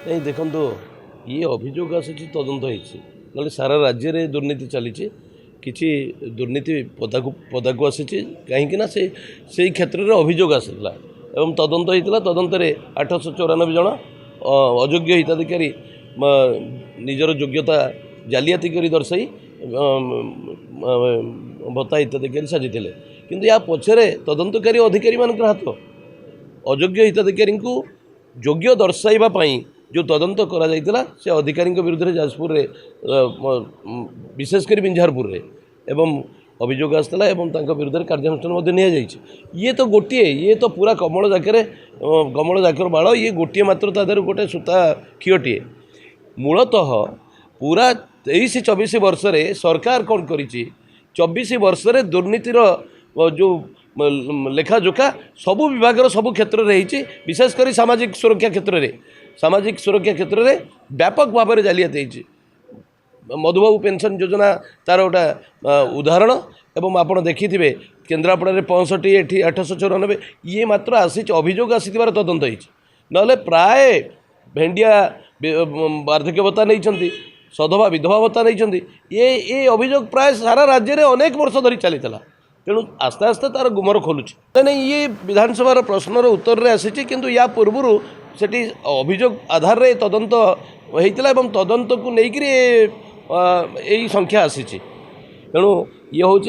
नहीं देखो ये अभियोग आसी तदंत हो सारा राज्य में दुर्नीति चली किसी दुर्नीति पदाकू आसी कहीं से क्षेत्र में अभियोग आसाला एवं तदंत होता तदंत 894 जन अयोग्य हिताधिकारी निजर योग्यता जालियाती कर दर्शाई भत्ता हिताधिकारी साजिले किंतु या पछरे तदंतकारी अधिकारी मान हाथ अयोग्य हिताधिकारी को योग्य दर्शाइवाई जो तदंत करा से अधिकारी विरुद्ध में जाजपुर रे विशेषकर बिंझारपुर रे एवं अभियोग आसाला एवं विरुद्ध कार्यानुष्ठान ये तो गोटे ये तो पूरा कमल जाकर बाड़ ये गोटे मात्र तादर गोटे सूता खीटे मूलतः पूरा 23-24 वर्ष रे सरकार कौन करी 24 वर्ष रे दुर्नीतिर जो लेखाजोखा सबू विभाग सबू क्षेत्र में विशेषकर सामाजिक सुरक्षा क्षेत्र में व्यापक भाव में जालियाती मधुबाबू पेंशन योजना तार गोटा उदाहरण एवं आपड़ देखिथे केन्द्रापड़ा 65 एटी 894 ये मात्र आसी अभियोग आसी तदंत होना प्राय भेंडिया वार्धक्य भत्ता नहीं सधवा विधवा भत्ता नहीं ये अभियोग प्राय सारा राज्य में अनेक वर्ष धरी चली तेणु आस्ते आस्ते तार गुमर खोलुची नहीं ये विधानसभा प्रश्नर उत्तर में आसी किंतु या पूर्व से अभियोग आधार रे तदंत होता है तदंत को लेकर यही संख्या आसी तेणु ये हूँ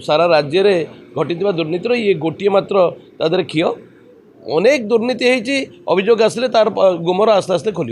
सारा राज्य में घटी दुर्नीतिर ये गोटे मात्र तादर क्षीय अनेक दुर्नीति होती अभियोग आसिले तार गुमर आस्ते आस्ते खोल।